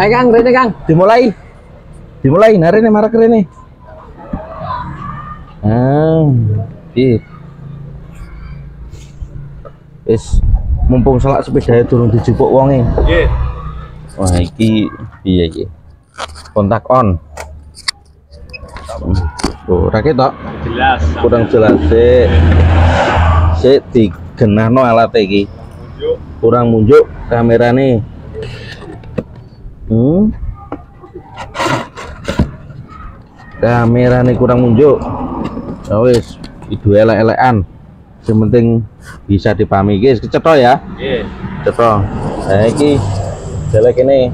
Ayo Kang, rene Kang, dimulai. Dimulai hari ini marak rene. Mumpung selak sepeda turun dijupuk wonge. Nggih. Wah, iki piye iki? Kontak on. Tuh, raket tok. Jelas. Kurang jelas sih. Sik digenahno alat iki. Kurang munjuk kamerane. Kamerane kurang munjuk. Ya wis, itu elek-elekan. Yang penting bisa dipahami guys, kecetho ya. Nggih. Cetho. Nah iki jelek ini.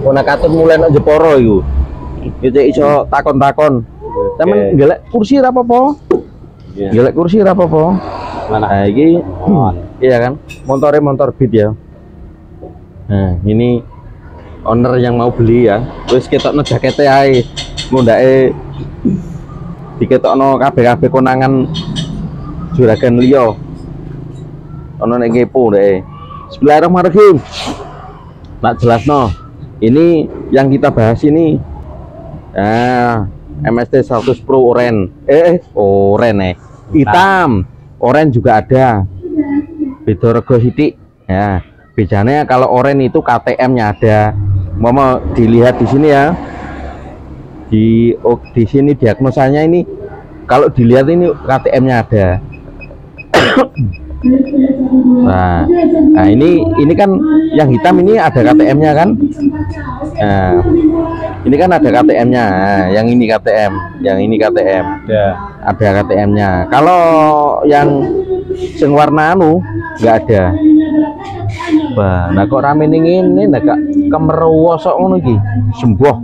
Ana katut mulai nang Jepara iku. Iki iso takon-takon. Temen golek kursi ra apa-apa. Golek kursi ra apa-apa. Mana? Nah iki iya kan, motornya motor Beat ya. Nah, ini owner yang mau beli ya. Wis ketokno jakete ae. Mundake diketokno kabeh-kabeh konangan juragan liya. Ono nek kepo ndek. Bismillahirrahmanirrahim. Nak jelasno. Ini yang kita bahas ini MST 100 Pro Oren. Oren hitam. Oren juga ada. Beda rego sithik. Ya, bedanya kalau oren itu KTM-nya ada. Mau dilihat di sini ya. Di sini diagnosanya ini kalau dilihat ini KTM-nya ada. Nah, ini kan yang hitam ini ada KTM-nya kan. Nah, ini kan ada KTM-nya. Yang ini KTM, yang ini KTM. Ya. Ada KTM-nya. Kalau yang sing warna anu nggak ada. Wah, nah kok rame ning ngene nek kemerowo sok ngono iki. Sembuh.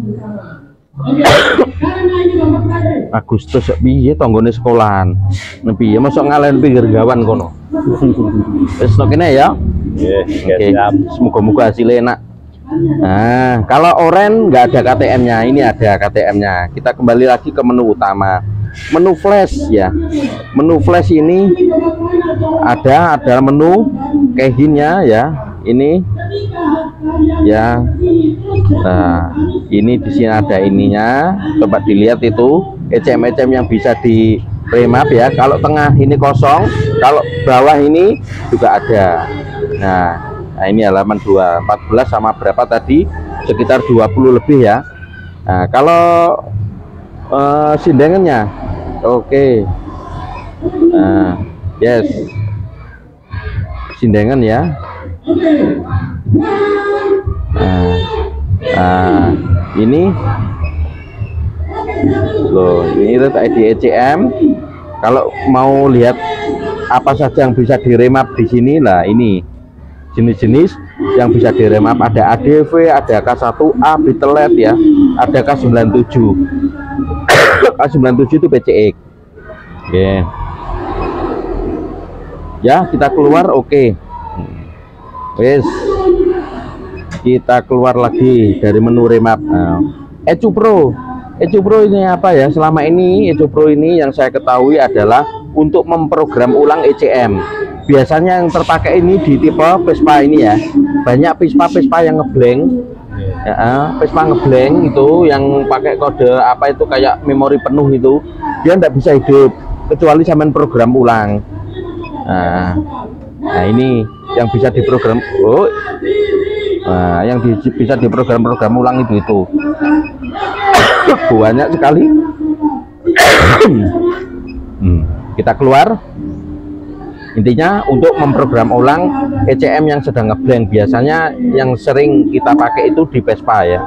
Agustus piye tanggane sekolahan. Piye mosok ngalen pinggir gawan kono. Wis tok kene ya. Nggih, siap. Semoga-moga hasilnya enak. Nah, kalau oren nggak ada KTM-nya, ini ada KTM-nya. Kita kembali lagi ke menu utama. Menu flash ya. Menu flash ini ada menu kehinnya ya. Ini ya. Nah, ini di sini ada ininya. Coba dilihat itu ECM yang bisa di remap ya. Kalau tengah ini kosong, kalau bawah ini juga ada. Nah, ini halaman 214 sama berapa tadi? Sekitar 20 lebih ya. Nah, kalau sindengannya oke. Nah, yes. Sindengan ya. Nah, ini loh, ini ID ECM. Kalau mau lihat apa saja yang bisa diremap di sini lah, ini jenis-jenis yang bisa diremap ada ADV, ada K1A Beetlet ya, ada K97. K97 itu PCX. Oke. Ya, kita keluar oke. Wes. Kita keluar lagi dari menu remap. Ecu Pro ini apa ya? Selama ini Ecu Pro ini yang saya ketahui adalah untuk memprogram ulang ECM. Biasanya yang terpakai ini di tipe Vespa ini ya. Banyak Vespa yang ngeblank. Ya, Vespa ngeblank itu yang pakai kode apa itu kayak memori penuh itu, dia tidak bisa hidup kecuali sampean program ulang. Nah, ini yang bisa diprogram. Nah, yang bisa diprogram ulang itu banyak sekali. Kita keluar. Intinya untuk memprogram ulang ECM yang sedang ngeblank, biasanya yang sering kita pakai itu di Vespa ya.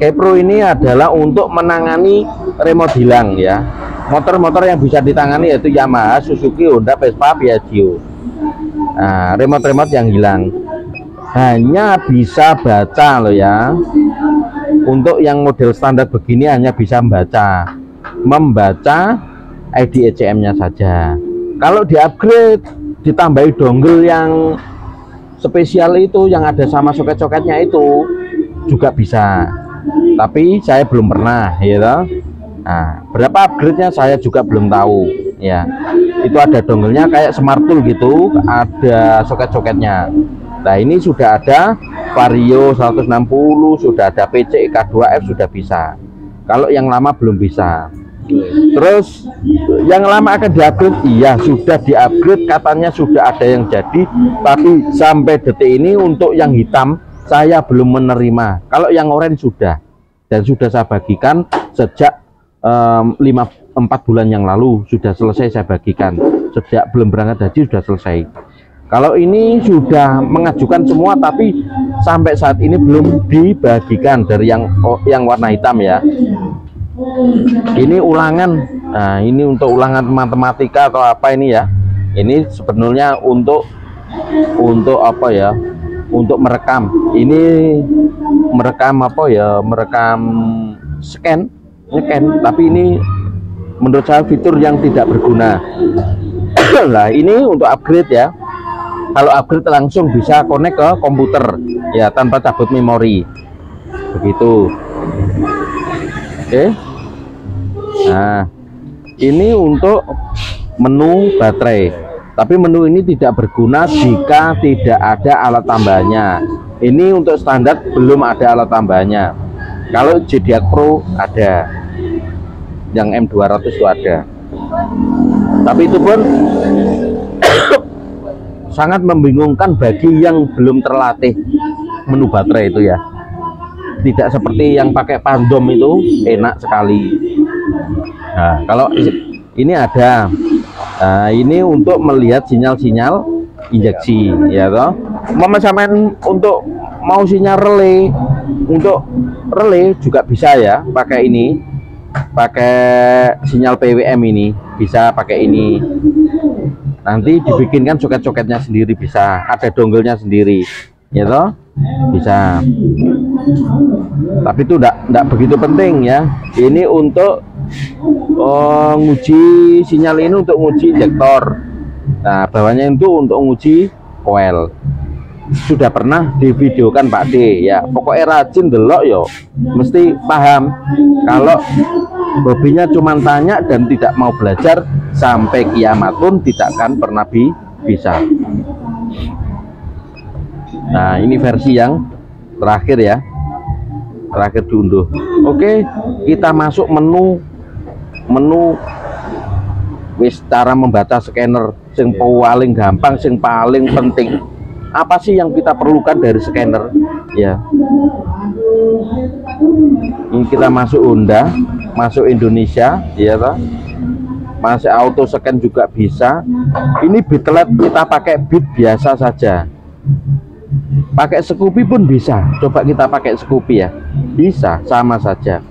Kepro ini adalah untuk menangani remote hilang ya. Motor-motor yang bisa ditangani yaitu Yamaha, Suzuki, Honda, Vespa, Piaggio. Nah, remote yang hilang hanya bisa baca loh ya. Untuk yang model standar begini hanya bisa membaca ID ECM-nya saja. Kalau di-upgrade, ditambahi dongle yang spesial itu yang ada sama soket-soketnya itu juga bisa. Tapi saya belum pernah, ya. Nah, berapa upgrade-nya saya juga belum tahu, ya. Itu ada dongle-nya kayak smart tool gitu, ada soket-soketnya. Nah ini sudah ada Vario 160, sudah ada PC K2F, sudah bisa. Kalau yang lama belum bisa. Terus yang lama akan diupgrade, iya sudah diupgrade, katanya sudah ada yang jadi, tapi sampai detik ini untuk yang hitam saya belum menerima. Kalau yang orange sudah, dan sudah saya bagikan sejak 4 bulan yang lalu, sudah selesai saya bagikan. Sejak belum berangkat haji sudah selesai. Kalau ini sudah mengajukan semua, tapi sampai saat ini belum dibagikan dari yang warna hitam ya. Ini ulangan. Nah, ini untuk ulangan matematika atau apa ini ya? Ini sebenarnya untuk apa ya? Untuk merekam. Ini merekam apa ya? Merekam scan, tapi ini menurut saya fitur yang tidak berguna. Lah, ini untuk upgrade ya. Kalau upgrade langsung bisa connect ke komputer ya tanpa cabut memori. Begitu. Oke. Nah, ini untuk menu baterai. Tapi menu ini tidak berguna jika tidak ada alat tambahnya. Ini untuk standar belum ada alat tambahnya. Kalau Zodiac Pro ada. Yang M200 itu ada. Tapi itu pun sangat membingungkan bagi yang belum terlatih menu baterai itu ya. Tidak seperti yang pakai pandom itu enak sekali. Nah, kalau ini ada, nah, ini untuk melihat sinyal-sinyal injeksi ya toh. Mama samain untuk mau sinyal relay, untuk relay juga bisa ya pakai ini, pakai sinyal PWM ini bisa pakai ini. Nanti dibikinkan soket-soketnya sendiri, bisa ada dongelnya sendiri ya toh, bisa. Tapi itu enggak begitu penting ya. Ini untuk nguji sinyal, ini untuk nguji injektor. Nah, bawahnya itu untuk nguji coil. Sudah pernah divideokan Pak D ya. Pokoknya rajin delok yo, mesti paham. Kalau hobinya cuma tanya dan tidak mau belajar, sampai kiamat pun tidak akan pernah bisa. Nah, ini versi yang terakhir ya, terakhir diunduh. Oke, kita masuk menu wis cara membaca scanner sing paling gampang, sing paling penting. Apa sih yang kita perlukan dari scanner ya? Ini kita masuk Honda, masuk Indonesia ya toh. Masih auto scan juga bisa. Ini bitlet kita pakai bit biasa saja. Pakai Scoopy pun bisa. Coba kita pakai Scoopy ya. Bisa, sama saja.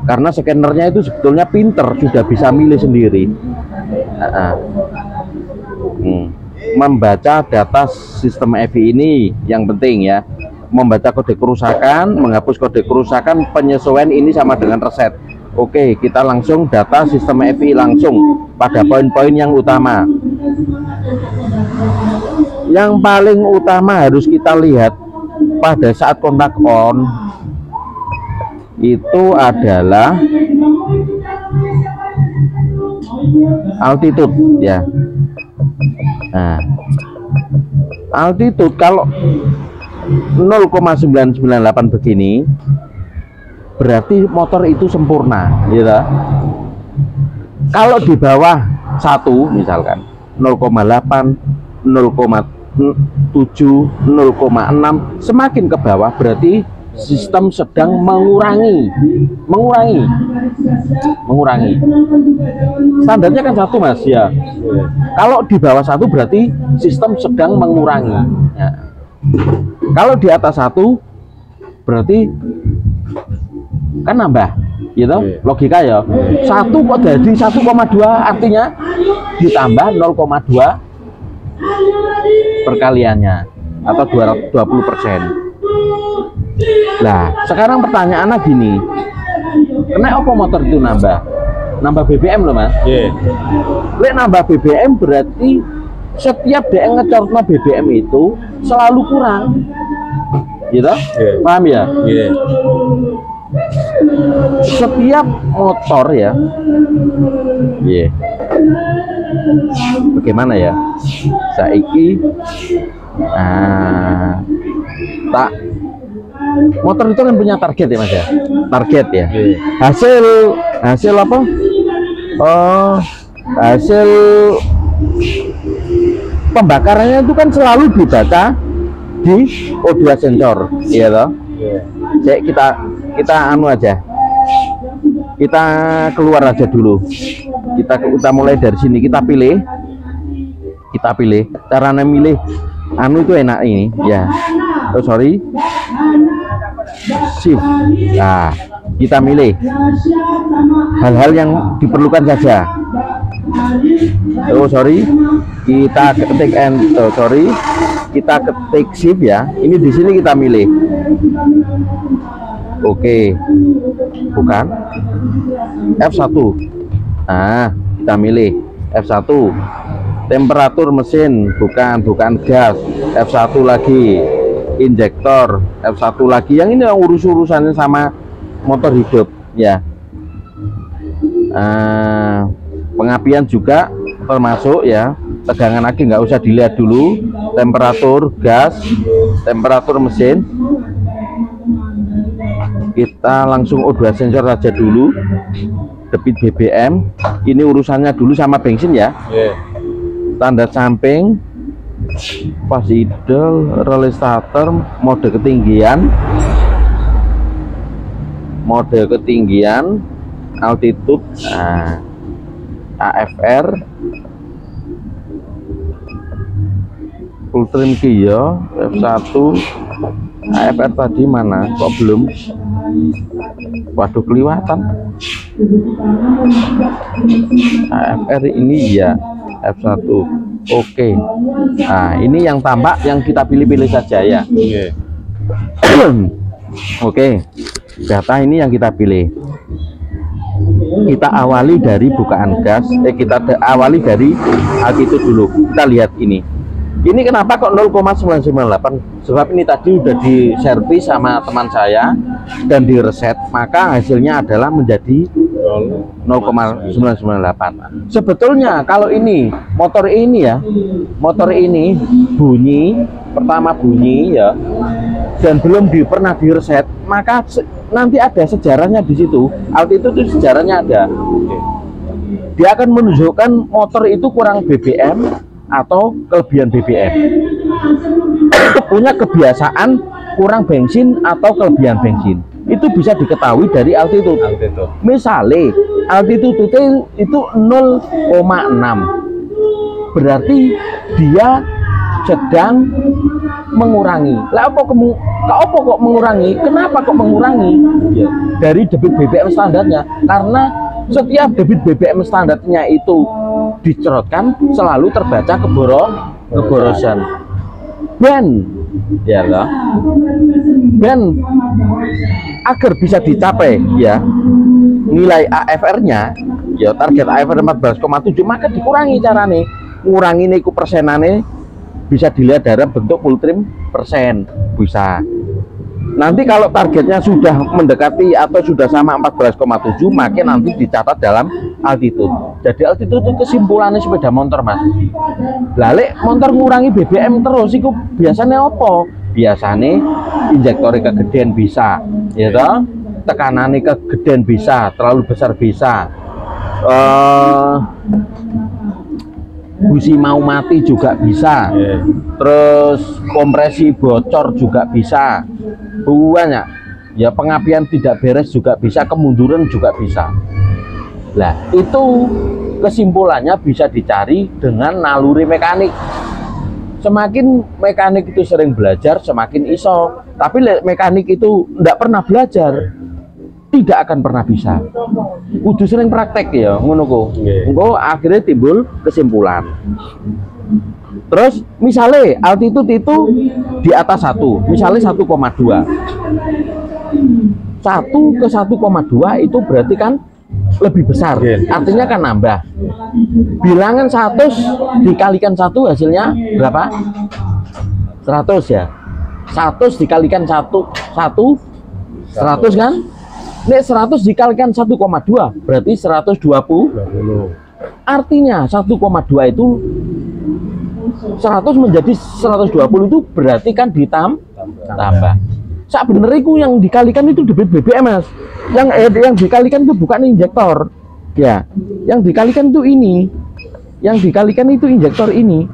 Karena scannernya itu sebetulnya pinter, sudah bisa milih sendiri. Membaca data sistem EVI ini yang penting ya. Membaca kode kerusakan, menghapus kode kerusakan, penyesuaian ini sama dengan reset. Oke, kita langsung data sistem EVI langsung pada poin-poin yang utama. Yang paling utama harus kita lihat pada saat kontak on itu adalah altitude ya. Nah, altitude kalau 0,998 begini berarti motor itu sempurna gitu. Kalau di bawah 1 misalkan 0,8, 0,7, 0,6 semakin ke bawah berarti sistem sedang mengurangi. Standarnya kan 1 mas ya. Kalau di bawah 1 berarti sistem sedang mengurangi ya. Kalau di atas 1 berarti kan nambah gitu, logika ya. 1 kok jadi 1,2 artinya ditambah 0,2 perkaliannya atau 20%. Nah, sekarang pertanyaannya gini, kenapa motor itu nambah BBM loh mas? Lek nambah BBM berarti setiap dia ngecorno BBM itu selalu kurang, gitu? Paham ya? Setiap motor ya, bagaimana ya? Saiki Nah, motor itu kan punya target ya Mas ya, target ya. Hasil apa? Oh, hasil pembakarannya itu kan selalu dibaca di O2 sensor, iya toh? Cek kita anu aja, kita keluar aja dulu. Kita mulai dari sini, kita pilih caranya milih anu itu enak ini ya. Oh sorry, shift. Nah, kita milih hal-hal yang diperlukan saja. Oh sorry, kita ketik kita ketik shift ya. Ini di sini kita milih. Oke, bukan F1. Nah, kita milih F1. Temperatur mesin, bukan gas. F1 lagi. Injektor, F1 lagi. Yang ini urus-urusannya sama motor hidup ya. Pengapian juga termasuk ya. Tegangan lagi nggak usah dilihat dulu. Temperatur gas, temperatur mesin. Kita langsung O2 sensor saja dulu. Debit BBM. Ini urusannya dulu sama bensin ya. Tanda samping, pas idle, relay starter, mode ketinggian, altitude, AFR, full trim Kia, F1, AFR tadi mana? Kok belum? Waduh, kelewatan. AFR ini ya. F1. Oke. Nah, ini yang tampak yang kita pilih-pilih saja ya. Oke. Data ini yang kita pilih. Kita awali dari bukaan gas. Kita awali dari altitude dulu. Kita lihat ini. Ini kenapa kok 0,998? Sebab ini tadi udah diservis sama teman saya dan direset, maka hasilnya adalah menjadi 0,998. Sebetulnya kalau ini motor ini bunyi pertama ya, dan belum pernah direset, maka nanti ada sejarahnya di situ. Altitude itu sejarahnya ada. Dia akan menunjukkan motor itu kurang BBM atau kelebihan BBM. Punya kebiasaan kurang bensin atau kelebihan bensin. Itu bisa diketahui dari altitude. Misalnya altitude itu 0,6, berarti dia sedang mengurangi. Lah apa kok mengurangi? Kenapa kok mengurangi? Ya, dari debit BBM standarnya. Karena setiap debit BBM standarnya itu dicerotkan selalu terbaca keborosan. Ben ya lah. Ben agar bisa dicapai ya nilai AFR-nya ya, target AFR 14,7, maka dikurangi carane. Ngurangi niku persenane bisa dilihat dalam bentuk full trim persen bisa. Nanti kalau targetnya sudah mendekati atau sudah sama 14,7, maka nanti dicatat dalam altitude. Jadi altitude itu kesimpulannya sepeda motor Mas. Lalik motor ngurangi BBM terus itu biasanya apa? Biasanya injektornya kegedean bisa, ya toh? Tekanannya kegedean bisa, terlalu besar bisa. Busi mau mati juga bisa, terus kompresi bocor juga bisa, banyak ya, pengapian tidak beres juga bisa, kemunduran juga bisa. Nah itu kesimpulannya bisa dicari dengan naluri mekanik. Semakin mekanik itu sering belajar, semakin iso. Tapi mekanik itu tidak pernah belajar, tidak akan pernah bisa. Kudu sering praktek ya, ngono kok. Engko akhirnya timbul kesimpulan. Terus misalnya altitude itu di atas 1, misalnya 1,2. 1 ke 1,2 itu berarti kan lebih besar, artinya kan nambah. Bilangan 100 dikalikan 1 hasilnya berapa? 100 ya. 100 dikalikan 1 100 kan? Nek 100 dikalikan 1,2 berarti 120. Artinya 1,2 itu 100 menjadi 120 itu berarti kan ditambah. Sak bener itu yang dikalikan itu debit BBM, Mas. Yang dikalikan itu bukan injektor. Ya, yang dikalikan itu ini. Yang dikalikan itu injektor ini.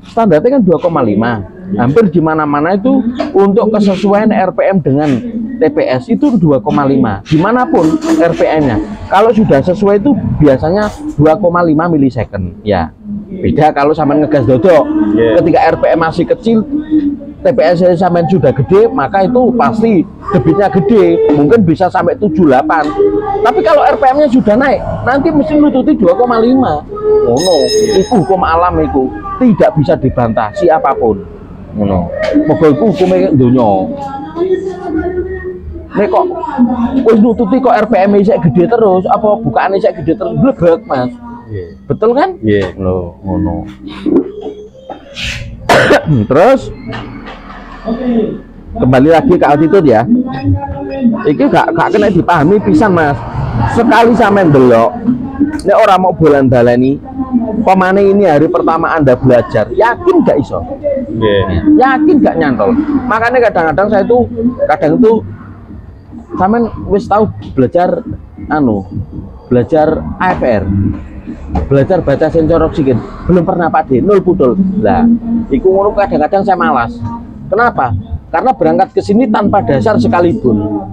Standarnya kan 2,5. Hampir di mana-mana itu untuk kesesuaian RPM dengan TPS itu 2,5 dimanapun RPM-nya. Kalau sudah sesuai itu biasanya 2,5 milisecond. Ya, beda kalau sampean ngegas dodok. Ketika RPM masih kecil, TPS sampean sudah gede, maka itu pasti debitnya gede, mungkin bisa sampai 78. Tapi kalau RPM-nya sudah naik, nanti mesin nututi 2,5. Itu hukum alam, itu tidak bisa dibantah siapapun. Moga iku hukume donya. Nek kok wis nututi kok RPM isih gede terus, apa bukaane isih gede terus, blebek, Mas. Betul kan? Loh, ngono. Terus kembali lagi ke altitude ya. Iki gak kena dipahami pisan, Mas. Sekali sampean delok, nek ora mau bolan-baleni, pemane ini hari pertama Anda belajar, yakin gak iso? Yakin gak nyantol? Makanya kadang-kadang saya itu sampean wis tahu belajar belajar AFR, belajar baca sensor oksigen, belum pernah Pak D, 0 putul. Lah, iku ngono kadang-kadang saya malas. Kenapa? Karena berangkat ke sini tanpa dasar sekalipun.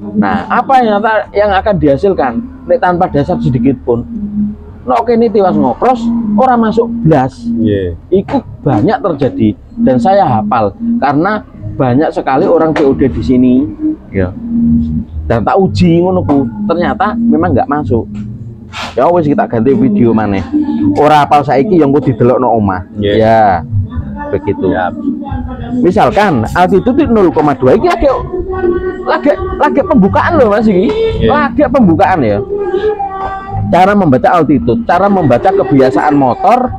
Nah, apa yang akan dihasilkan nek tanpa dasar sedikit pun? Oke, ini tiwas ngopros orang masuk blas. Itu banyak terjadi dan saya hafal karena banyak sekali orang POD di sini. Ya. Dan tak uji ngono ku, ternyata memang nggak masuk. Ya wis kita ganti video maneh. Ora hafal saiki yang ku didelokno omah. Ya. Begitu. Misalkan altitude 0,2 iki lagi pembukaan loh Mas iki. Lagi pembukaan ya. Cara membaca altitude, cara membaca kebiasaan motor,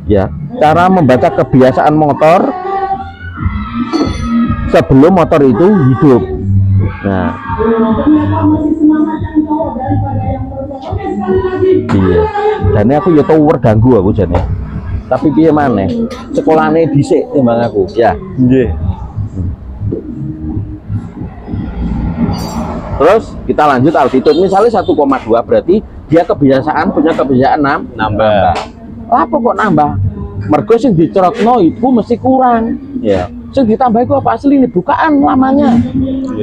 ya, cara membaca kebiasaan motor sebelum motor itu hidup. Nah, iya. Dan aku ya tower ganggu aku jane. Tapi piye maneh? Sekolahane dhisik timbang aku, ya. Nggih. Terus kita lanjut altitude misalnya 1,2 berarti dia punya kebiasaan nambah. Apa kok nambah? Mergo sing dicerotno itu mesti kurang. Ya. Sing ditambah itu apa asli ini bukaan lamanya.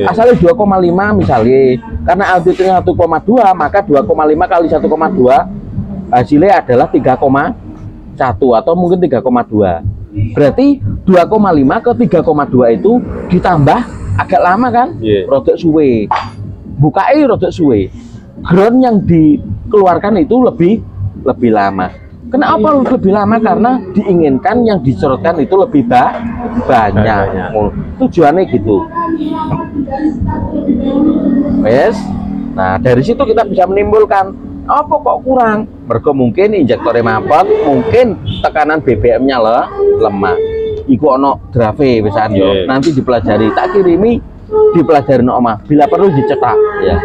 Asalnya 2,5 misalnya. Karena altitude-nya 1,2 maka 2,5 kali 1,2 hasilnya adalah 3,1 atau mungkin 3,2. Berarti 2,5 ke 3,2 itu ditambah agak lama kan? Rodok suwe. Bukai rodok suwe. Ground yang dikeluarkan itu lebih lama. Kenapa lebih lama? Karena diinginkan yang dicerotkan itu lebih banyak. Tujuannya gitu. Yes. Nah dari situ kita bisa menimbulkan apa kok kurang. Mergo mungkin injektornya mampet, mungkin tekanan BBM-nya lemah. Iku ono drafe misalnya yo. Nanti dipelajari, tak kirimi dipelajari no omah. Bila perlu dicetak ya.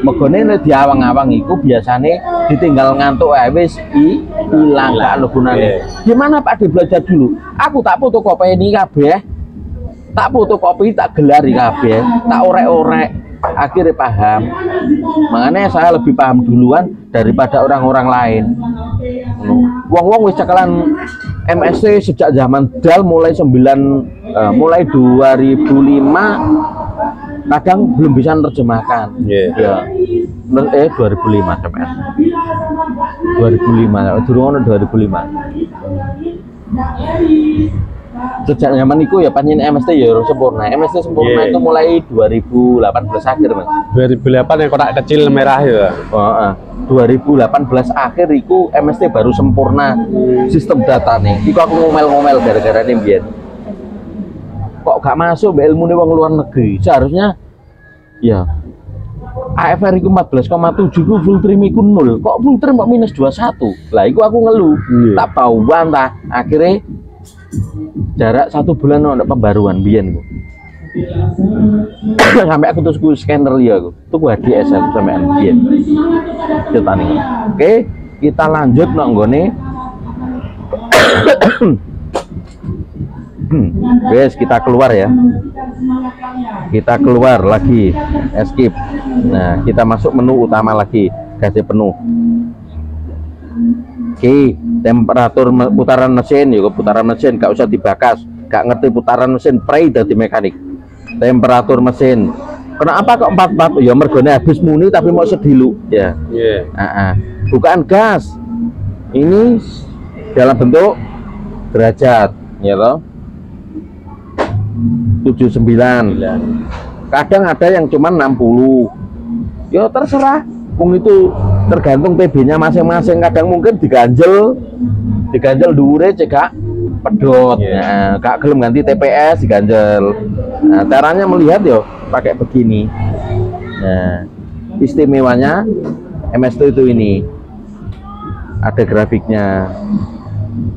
Megone nek diawang-awang iku biasane ditinggal ngantuk wis ilang gak ono gunane. Gimana Pak belajar dulu? Aku tak fotokopi ini kabeh. Tak fotokopi, tak gelari kabeh, tak orek-orek. Akhirnya paham. Makanya saya lebih paham duluan daripada orang-orang lain. Wong-wong wis cekelan MSc sejak zaman DAL mulai 2005 kadang belum bisa menerjemahkan. Ya. 2005 sampai 2005 durung 2005. Sejak zaman itu ya panjen MST ya sempurna. MST sempurna itu mulai 2018 akhir Mas. 2008 yang kotak kecil merah ya. 2018 akhir itu MST baru sempurna sistem data nih. Iku aku ngomel-ngomel gara-gara ini biar kok gak masuk ilmu nih wong luar negeri. Seharusnya ya AFR itu 14,7 ku full trim iku 0. Kok full trim kok minus 21? Lah iku aku ngeluh. Tak bauan tah. Akhirnya jarak 1 bulan untuk pembaruan biyen ku. Sampai aku terus scanner ya aku. Tuku HDS aku sampai biyen. Ceritane. Oke, kita lanjut nang nggone Guys, kita keluar ya. Kita keluar lagi, escape. Nah, kita masuk menu utama lagi, gasnya penuh. Oke, temperatur putaran mesin, yuk putaran mesin, gak usah dibakas, gak ngerti putaran mesin, pray dari mekanik. Temperatur mesin. Kenapa kok 44? Ya mergone habis muni tapi mau sedilu ya. Bukaan gas. Ini dalam bentuk derajat, ya loh. 79. Kadang ada yang cuma 60. Ya terserah. Wong itu tergantung TB-nya masing-masing. Kadang mungkin diganjel dhuwure cekak pedot. Nah, gak gelem ganti TPS diganjel. Nah, caranya melihat yo pakai begini. Nah, istimewanya MS2 itu ini. Ada grafiknya.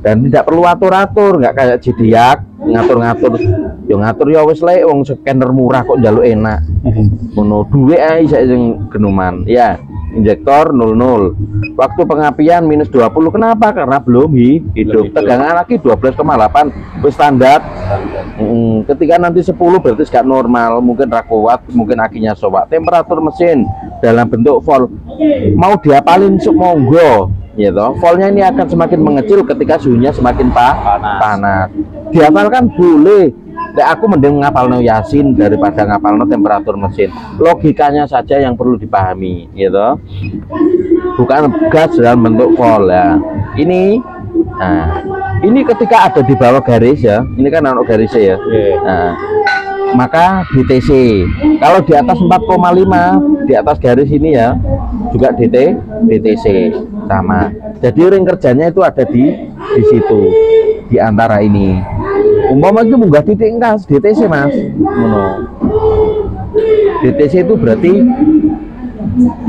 Dan tidak perlu atur-atur, nggak kayak Zodiac ngatur-ngatur. Yo ngatur ya wis lek wong scanner murah kok njaluk enak. Ngono duwe ae sing genuman. Ya, injektor 00. Waktu pengapian minus 20. Kenapa? Karena belum hidup. Tegangan lagi 12,8 wis standar. Ketika nanti 10 berarti gak normal, mungkin rakuat, mungkin akinya sobat. Temperatur mesin dalam bentuk volt. Mau diapalin monggo. Ya toh, voltnya ini akan semakin mengecil ketika suhunya semakin panas. Dihafalkan boleh. Aku mending ngapalno Yasin daripada ngapalno temperatur mesin. Logikanya saja yang perlu dipahami, gitu. Bukan gas dalam bentuk volt ya. Ini, nah, ini ketika ada di bawah garis ya. Ini kan anak garisnya ya. Nah, maka DTC. Kalau di atas 4,5 di atas garis ini ya, juga DTC sama. Jadi ring kerjanya itu ada di situ, di antara ini. Umpama itu munggah titik gas DTC mas. DTC itu berarti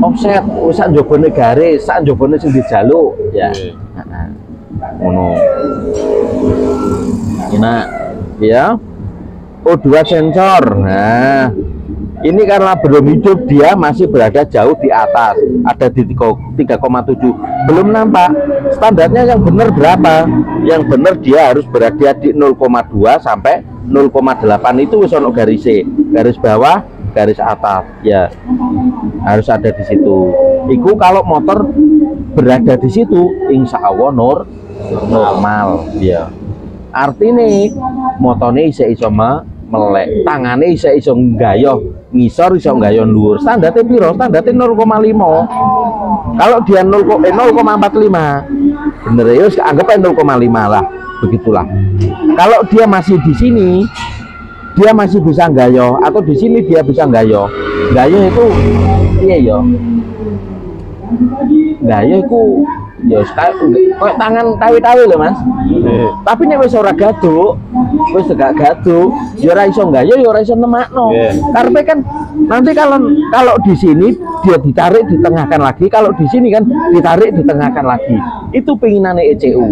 offset, sak jobone garis, sak jobone sing dijaluk ya. Ngono. Nah, ya. O2 sensor. Nah, ini karena belum hidup dia masih berada jauh di atas, ada di 3,7, belum nampak. Standarnya yang benar berapa? Yang benar dia harus berada di 0,2 sampai 0,8 itu wis ono garisnya, garis bawah, garis atas ya, harus ada di situ. Iku kalau motor berada di situ, insya Allah normal ya. Artinya motornya iso melek, tangannya iso nggayoh ngisor, iso nggayoh dhuwur. Standarnya piro? Standarnya 0,5. Kalau dia 0,45 bener ya, anggap aja 0,5 lah, begitulah. Kalau dia masih di sini, dia masih bisa nggayoh, atau di sini dia bisa nggayoh itu iya ya, nggayoh itu ya kayak tangan tawi-tawi loh mas. Tapi nek wis ora gaduk, wis gak gaduk, ya ora iso nggayoh, ya ora iso nemakno. Karepe kan nanti kalau di sini dia ditarik ditengahkan lagi, kalau di sini kan ditarik ditengahkan lagi. Itu pinginane ECU,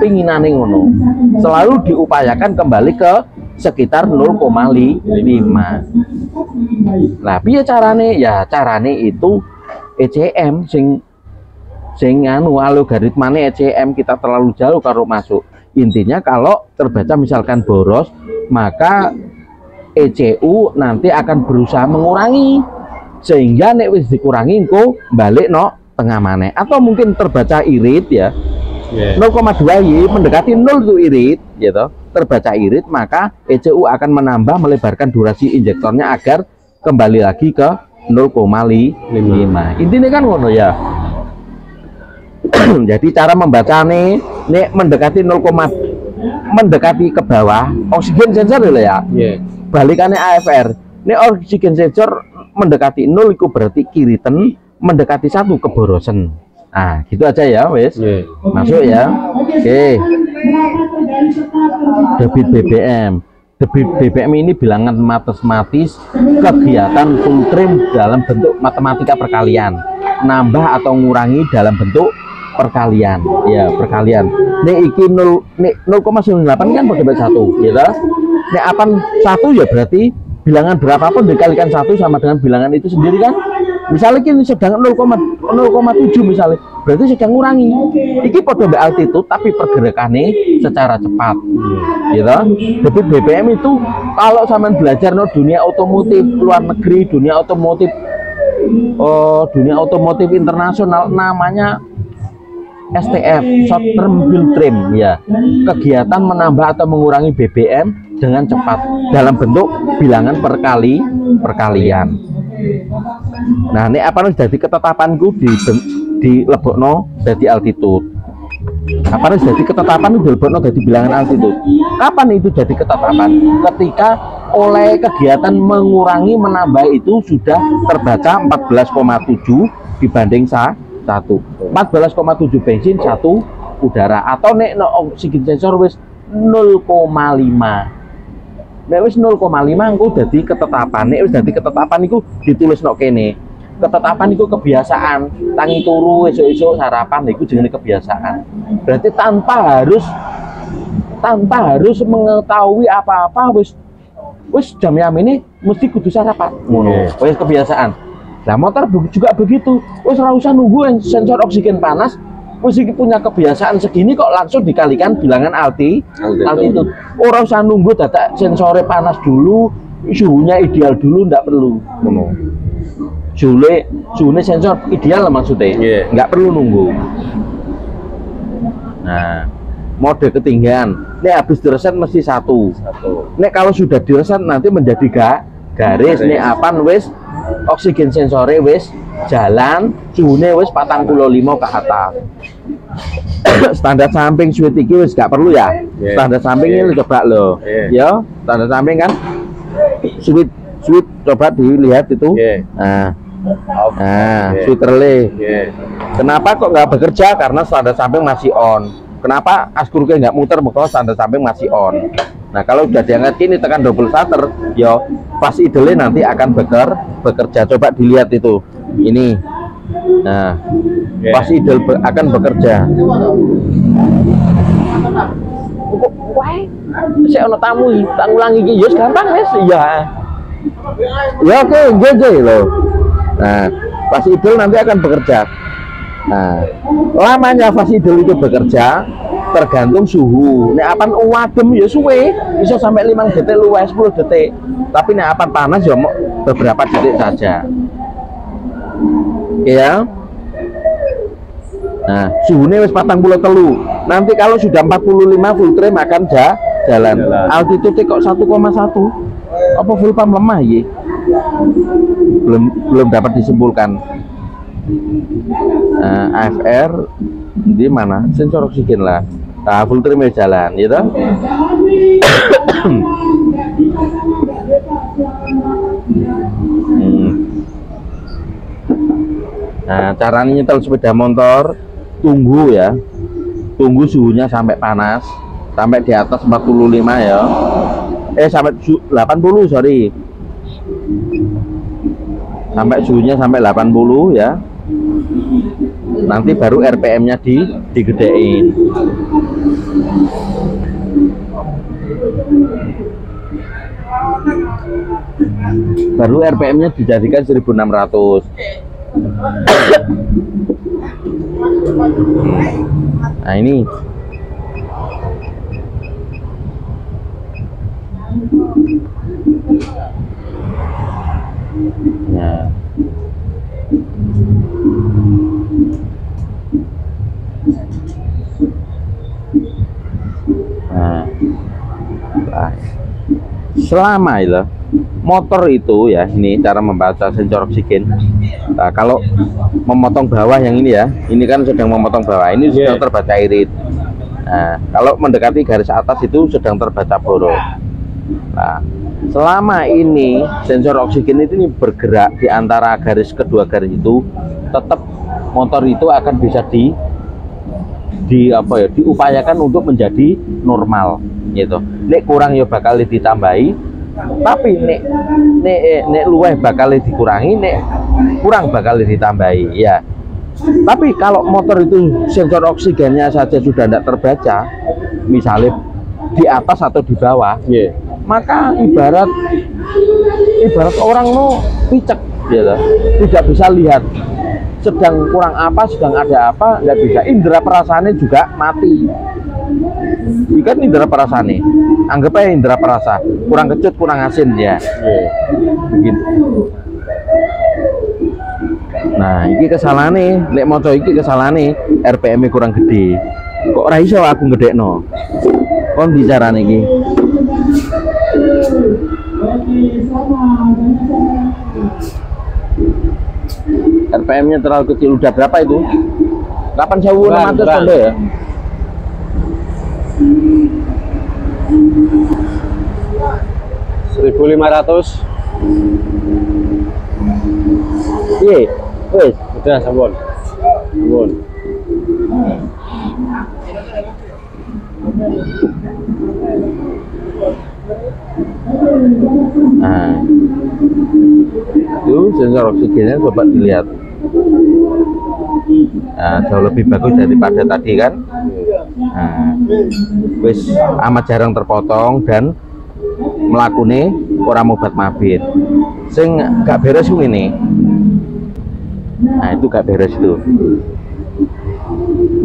pinginane ngono. Selalu diupayakan kembali ke sekitar 0,5. Nah, piye carane? Ya carane itu ECM sing algoritmane ECM kita terlalu jauh kalau masuk. Intinya kalau terbaca misalkan boros, maka ECU nanti akan berusaha mengurangi, sehingga nek wis dikurangi engko balik no tengah maneh, atau mungkin terbaca irit ya. 0,2 Y mendekati 0 itu irit gitu. Terbaca irit, maka ECU akan menambah melebarkan durasi injektornya agar kembali lagi ke 0,5. Intinya kan ngono ya. Jadi cara membaca nih mendekati 0, mendekati ke bawah oksigen sensor ya. Balikannya AFR. Ini oksigen sensor mendekati 0 itu berarti kiriten, mendekati 1 keborosen. Nah, gitu aja ya, wes. Masuk ya. Oke. Debit BBM. Debit BBM ini bilangan matematis kegiatan full trim dalam bentuk matematika perkalian. Nambah atau ngurangi dalam bentuk perkalian. Ya, perkalian. Nek iki 0,98 kan pada 1, ya toh? Nek apan 1 ya berarti bilangan berapapun dikalikan 1 sama dengan bilangan itu sendiri kan. Misalnya ini sedang 0,7 misalnya, berarti sedang ngurangi. Iki podo mbak altitude tapi pergerakannya secara cepat, gitu. Jadi BBM itu kalau sampean belajar no dunia otomotif luar negeri, dunia otomotif internasional, namanya STF, short term build trim, ya, kegiatan menambah atau mengurangi BBM dengan cepat dalam bentuk bilangan perkalian. Nah, ini apa nih jadi ketetapanku di lebokno jadi altitude. Apa nih jadi ketetapan di lebokno jadi bilangan altitude. Kapan itu jadi ketetapan? Ketika oleh kegiatan mengurangi menambah itu sudah terbaca 14,7 dibanding 1. 14,7 bensin, 1 udara, atau nek no oksigen sensor wis 0,5. Nek wis 0,5 engko dadi ketetapan. Nek wis dadi ketetapan iku ditulis nok kene. Ketetapan itu kebiasaan, tangi turu esuk-esuk sarapan itu jenenge kebiasaan. Berarti tanpa harus mengetahui apa-apa wis jam ini mesti kudu sarapan. Ngono. Wis kebiasaan. Nah, motor juga begitu. Wis ora usah nunggu sensor oksigen panas, wis punya kebiasaan segini kok langsung dikalikan bilangan altitude. Ora usah nunggu data sensornya panas dulu, suhunya ideal dulu, ndak perlu. Ngono. Suhunya sensor ideal lah maksudnya, nggak perlu nunggu. Nah, mode ketinggian, ini habis direset mesti satu. Nek kalau sudah direset nanti menjadi garis. Nek apan wis oksigen sensore wis jalan, suhunya wis 45 ke atas. Standar samping switch iki wis gak perlu ya. Standar samping ini coba lo. Ya, standar samping kan. Switch coba dilihat itu. Nah, switch relay. Kenapa kok nggak bekerja? Karena standar samping masih on. Kenapa askurnya nggak muter? Because standar samping masih on. Nah, kalau udah diangkat kini tekan double shutter, yo pas idle nanti akan bekerja. Coba dilihat itu. Ini. Nah, pas idle akan bekerja. Saya ono tamu, tak ulangi iki, yo gampang wis. Iya. Ya oke, GG loh. Nah, pas idle nanti akan bekerja. Nah, lamanya fase idle itu bekerja tergantung suhu. Nek apan wadem ya suwe, bisa sampai 5 detik luwes 10 detik. Tapi nek apan panas ya mau beberapa detik saja. Ya. Nah, suhunya wis 43. Nanti kalau sudah 45 full trim akan jalan. Altitude kok 1,1. Apa full pump lemah ya? Belum dapat disimpulkan. AFR di mana sensor oksigen lah. Nah, full trim jalan gitu. Nah, cara nyetel sepeda motor, tunggu ya, tunggu suhunya sampai panas, sampai di atas 45 ya, sampai 80, sorry, sampai suhunya sampai 80 ya. Nanti baru RPM-nya digedein. Baru RPM-nya dijadikan 1600. Nah, ini. Nah. Selama itu motor itu ya, ini cara membaca sensor oksigen. Nah, kalau memotong bawah yang ini ya, ini kan sedang memotong bawah, ini sedang terbaca irit. Nah, kalau mendekati garis atas itu sedang terbaca boros. Nah, selama ini sensor oksigen itu bergerak di antara garis kedua garis itu, tetap motor itu akan bisa diupayakan untuk menjadi normal gitu. Nek kurang ya bakal ditambahi, tapi nek luweh bakal dikurangi, nek kurang bakal ditambahi ya. Tapi kalau motor itu sensor oksigennya saja sudah tidak terbaca, misalnya di atas atau di bawah, maka ibarat orang picek gitu, tidak bisa lihat sedang kurang apa, sedang ada apa, nggak bisa. Indera perasaannya juga mati. Ikan indera perasane, anggap aja indera perasa, kurang kecut, kurang asin ya. Begitu. Nah, ini kesalahan nih, lek moco iki kesalahan nih, RPM-nya kurang gede. Kok ora iso aku ngedekno? Kon bicara nih. RPM-nya terlalu kecil. Udah berapa itu? 8.600 sampai ya? $1.500. Iya, wes. Udah, sampun. Sampun. Nah, itu sensor oksigennya coba dilihat. Nah, jauh lebih bagus daripada tadi kan. Nah, wis amat jarang terpotong dan melakune ora mobat mabit. Sing gak beres ini. Nah, itu gak beres itu.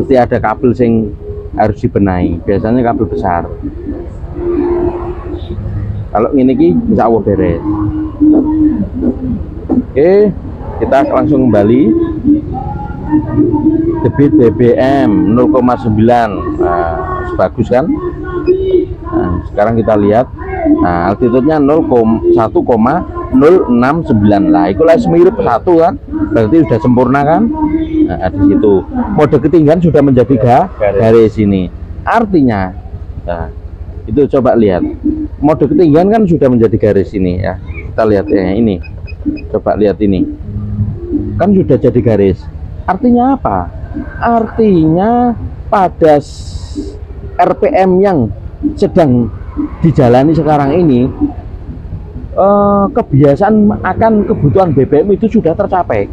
Mesti ada kabel sing harus dibenahi. Biasanya kabel besar. Kalau ini ki bisa Allah beres. Oke, kita langsung kembali. Debit BBM 0,9. Nah, bagus kan? Nah, sekarang kita lihat. Nah, altitude-nya 1,069 lah. Itu lah mirip satu kan? Berarti sudah sempurna kan? Nah, di situ. Mode ketinggian sudah menjadi garis ini. Artinya, nah, itu coba lihat. Mode ketinggian kan sudah menjadi garis ini ya. Kita lihat ya ini. Coba lihat ini. Kan sudah jadi garis. Artinya apa? Artinya pada RPM yang sedang dijalani sekarang ini, kebiasaan akan kebutuhan BBM itu sudah tercapai.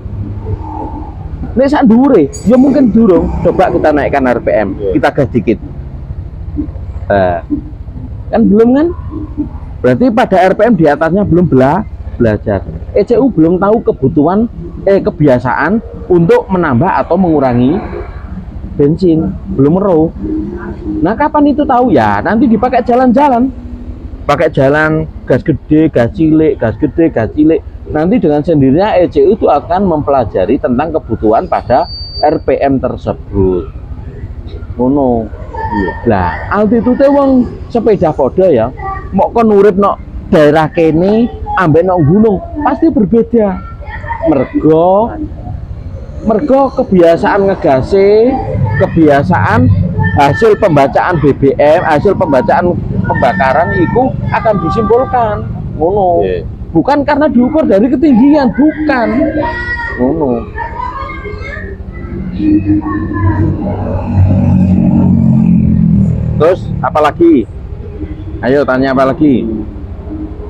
Nek sak dhuwure ya mungkin durung. Coba kita naikkan RPM, kita gas dikit. Kan belum kan? Berarti pada RPM di atasnya belum belajar. ECU belum tahu kebutuhan kebiasaan untuk menambah atau mengurangi bensin, belum meroh. Nah, kapan itu tahu ya? Nanti dipakai jalan-jalan. Pakai jalan gas gede, gas cilik, gas gede, gas cilik. Nanti dengan sendirinya ECU itu akan mempelajari tentang kebutuhan pada RPM tersebut. Ngono. Lah, altitude wong sepeda podo ya, mau kon urip nok daerah kene ambek nok gunung pasti berbeda. Mergo kebiasaan ngegase, kebiasaan hasil pembacaan BBM, hasil pembacaan pembakaran itu akan disimpulkan. Ngono. Bukan karena diukur dari ketinggian, bukan. Ngono. Terus apalagi? Ayo tanya apa lagi?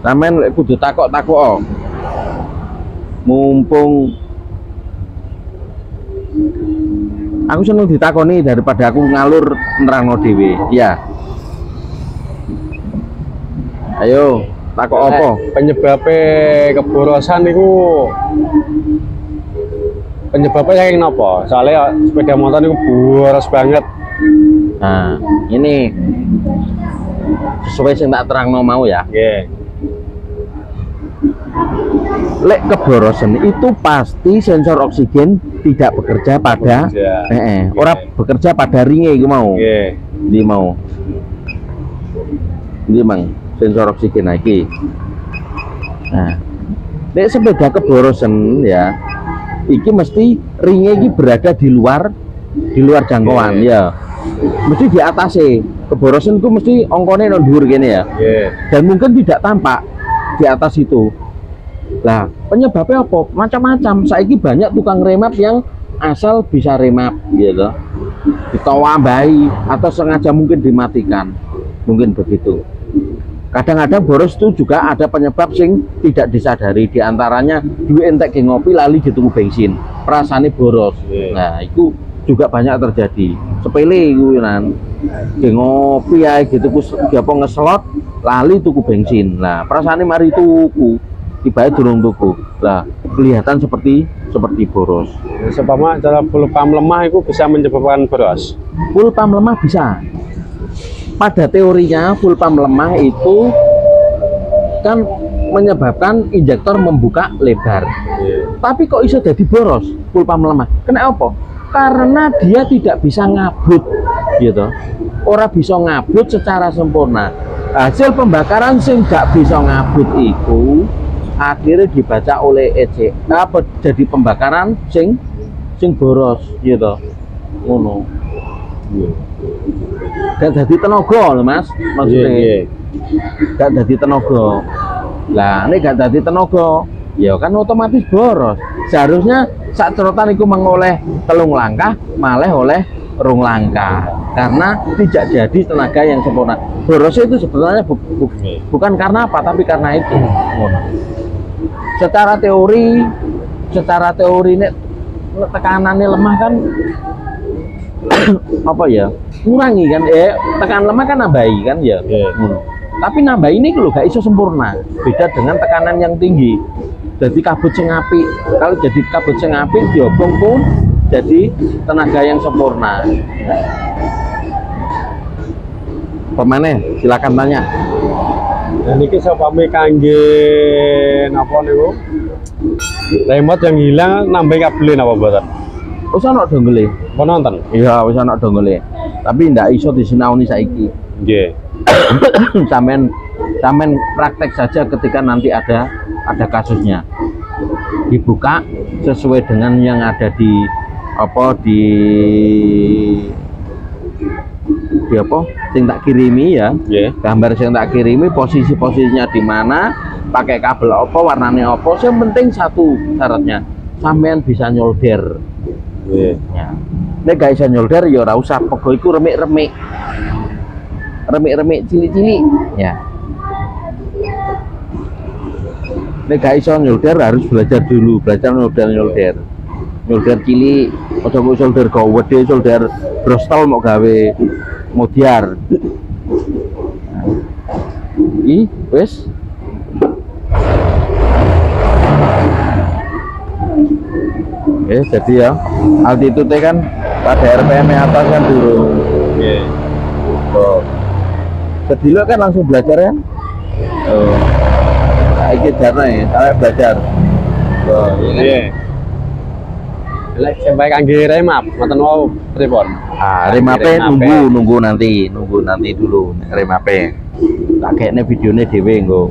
Sampeyan kudu takok-takok. Mumpung aku seneng ditakoni daripada aku ngalur nerangno dhewe. Iya. Ayo, takok apa? Penyebabnya keborosan itu penyebabnya yang kenapa? Soalnya sepeda motor itu boros banget. Nah, ini sesuai yang tak terangno mau ya. Lek keborosan itu pasti sensor oksigen tidak bekerja pada orang bekerja pada ringnya itu mau. Ini mau. Ini mang sensor oksigen lagi. Nah, lek sepeda keborosan ya, iki mesti ringnya ini berada di luar jangkauan ya. Mesti di atasnya. Keborosan itu mesti ongkone nang dhuwur gini ya. Dan mungkin tidak tampak di atas itu. Lah, penyebabnya apa? Macam-macam. Saiki banyak tukang remap yang asal bisa remap gitu. Ditawambahi atau sengaja mungkin dimatikan. Mungkin begitu. Kadang-kadang boros itu juga ada penyebab sing tidak disadari. Di antaranya duwe entek ngopi lali dituku bensin. Perasaane boros. Nah, itu juga banyak terjadi. Sepele iku nan. Ngopi ae gitu apa ngeslot lali tuku bensin. Nah, perasaane mari tuku. tiba durung tuku. Lah, kelihatan seperti boros. Seumpama cara full pump lemah itu bisa menyebabkan boros. Full pump lemah bisa. Pada teorinya full pump lemah itu kan menyebabkan injektor membuka lebar. Tapi kok bisa jadi boros full pump lemah? Kenapa? Karena dia tidak bisa ngabut gitu. Ora bisa ngabut secara sempurna. Hasil pembakaran sing gak bisa ngabut itu akhirnya dibaca oleh EC apa jadi pembakaran sing boros gitu. Ngono. Gak jadi tenaga loh Mas, maksudnya. Gak jadi tenaga. Lah ini gak jadi tenaga, ya kan otomatis boros. Seharusnya saat cerotan itu mengoleh telung langkah, malah oleh rong langkah, karena tidak jadi tenaga yang sempurna. Boros itu sebenarnya bukan karena apa, tapi karena itu. Secara teori ini tekanannya lemah kan apa ya, ngurangi kan, tekanan lemah kan nambahi kan ya. Tapi nambah ini kalau gak iso sempurna, beda dengan tekanan yang tinggi. Jadi kabut sing apik, kalau jadi kabut sing apik diobong pun jadi tenaga yang sempurna. Pemane silakan tanya. Dan ini seumpama kangge napa niku? Remote yang hilang nambah kabelin apa mboten? Wis ana donggele. Penonton? Iya, wis ana donggele. Tapi ndak iso disinaoni saiki. Nggih. Sampean praktek saja ketika nanti ada kasusnya. Dibuka sesuai dengan yang ada di apa sing tak kirimi ya. Gambar sing tak kirimi posisinya di mana, pakai kabel apa, warnanya apa. Yang penting satu syaratnya, sampean bisa nyolder. Ya. Nek gak bisa nyolder ya ora usah, pego iku remik-remik cilik-cilik ya. Nek gak iso nyolder harus belajar dulu, nyolder cilik, aja kok solder gede, solder brostol mau gawe modiar. Wes jadi ya altitude kan pada RPM atas kan turun. Sedilo kan langsung belajar kan. Iki jarno ya, saya belajar. Lek sampai kangge remap, ngoten wau pripun? Remape nunggu nanti dulu remape. Tak kene videone dhewe nggo.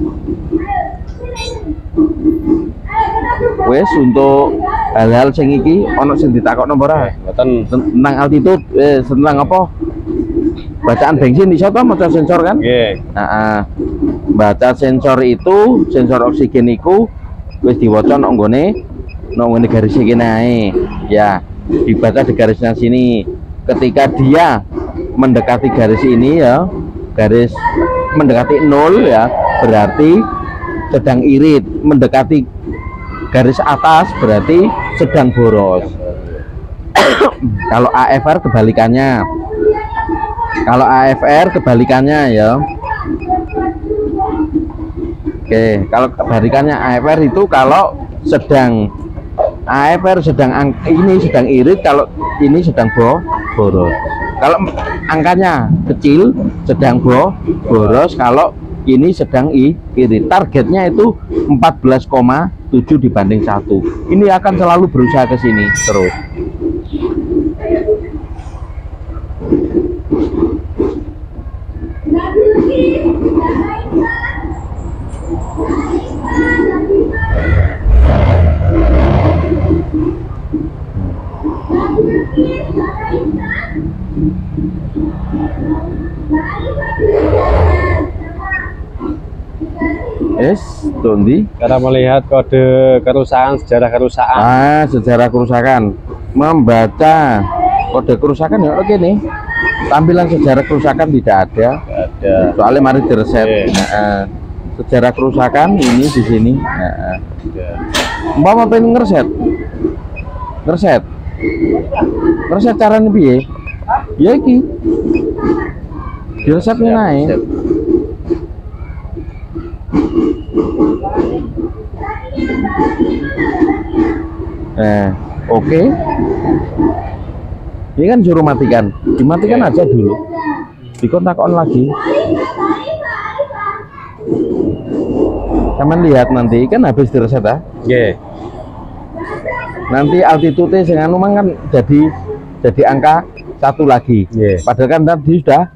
Wes untuk hal-hal sing iki ana sing ditakokno ora? Mboten tentang altitude, tentang apa? Bacaan bensin iso to maca sensor kan? Nggih. Baca sensor itu, sensor oksigen iku wis diwaca nang nggone garis iki nae. Ya, dibaca di garisnya sini. Ketika dia mendekati garis ini ya, garis mendekati 0 ya, berarti sedang irit. Mendekati garis atas berarti sedang boros. Kalau AFR kebalikannya. Kalau AFR kebalikannya ya. Oke, kalau kebalikannya AFR itu kalau sedang AFR ini sedang irit, kalau ini sedang boros. Kalau angkanya kecil sedang boros, kalau ini sedang irit. Targetnya itu 14,7 dibanding 1. Ini akan selalu berusaha ke sini terus. Dondi cara melihat kode kerusakan, sejarah kerusakan. Sejarah kerusakan, membaca kode kerusakan ya oke nih. Tampilan sejarah kerusakan tidak ada. Soalnya mari direset. Sejarah kerusakan ini di sini. Mbak pengen ngereset caranya piye? Ya iki. Diresetnya naik. Oke. Ini kan suruh matikan, dimatikan aja dulu, dikontak on lagi. Kamu lihat nanti kan habis direset ya. Nanti altitude sing anu mang kan jadi angka 1 lagi. Padahal kan tadi sudah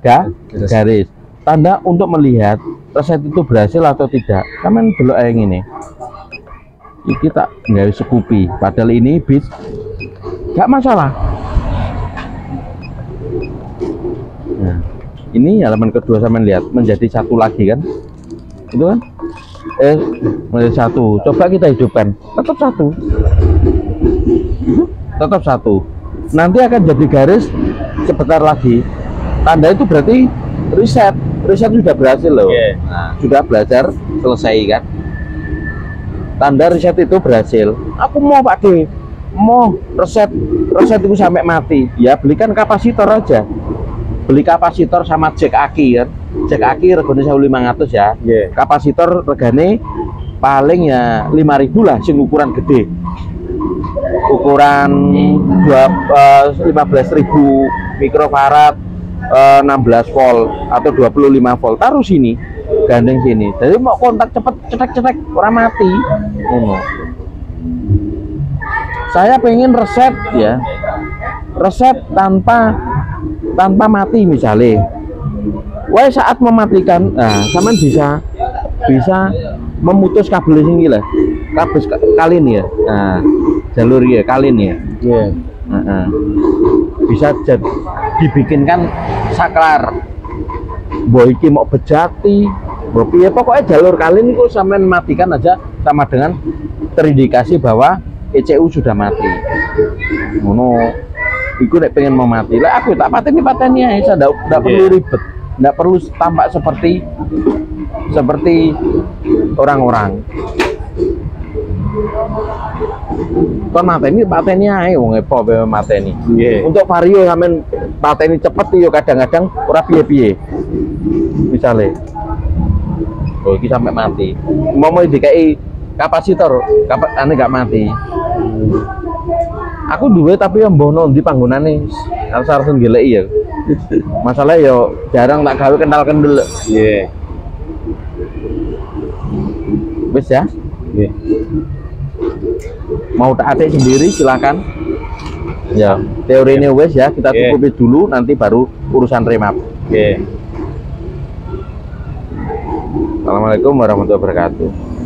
garis. Tanda untuk melihat reset itu berhasil atau tidak. Kamu belok yang ini. Ini tak nggak sekupi. Padahal ini bis nggak masalah. Nah, ini halaman kedua sama lihat menjadi 1 lagi kan? Itu kan? Menjadi 1. Coba kita hidupkan. Tetap 1. Tetap 1. Nanti akan jadi garis sebentar lagi. Tanda itu berarti riset sudah berhasil loh. Nah, sudah belajar selesai kan? Tanda riset itu berhasil. Aku mau Pak D, mau reset itu sampai mati. Ya belikan kapasitor aja. Beli kapasitor sama jack aki kan. Jack aki regane 1.500 ya. Kapasitor regane paling ya 5.000 lah sing ukuran gede. Ukuran 15.000 mikrofarad, 16 volt atau 25 volt. Taruh sini, gandeng sini. Jadi mau kontak cepet cetek orang mati. Saya pengen reset ya. Reset tanpa mati misalnya. Wah saat mematikan, nah sama bisa memutus kabel ini lah, kabel kali ini ya, nah jalur ya kali ini ya, bisa dibikinkan saklar, boiki mau bejati, ya pokoknya jalur kali ini kok sampai matikan aja sama dengan terindikasi bahwa ECU sudah mati. Iku nek pengen mau mati lah aku tak pateni aja, enggak perlu ribet, enggak perlu tampak seperti orang-orang. Kon pateni ae wong epo mateni. Untuk vario sampean pateni cepet yo kadang-kadang ora piye-piye. Misale oh iki sampai mati. Mau dikai kapasitor, ane gak mati. Aku duwe tapi yang mbono di panggonane harus ngeleki ya. Masalah yo jarang tak gawe kendal-kendel. Wis ya. Mau tak atik sendiri silakan. Ya, teori ini wis ya, kita cukupi dulu nanti baru urusan remap. Assalamualaikum warahmatullahi wabarakatuh.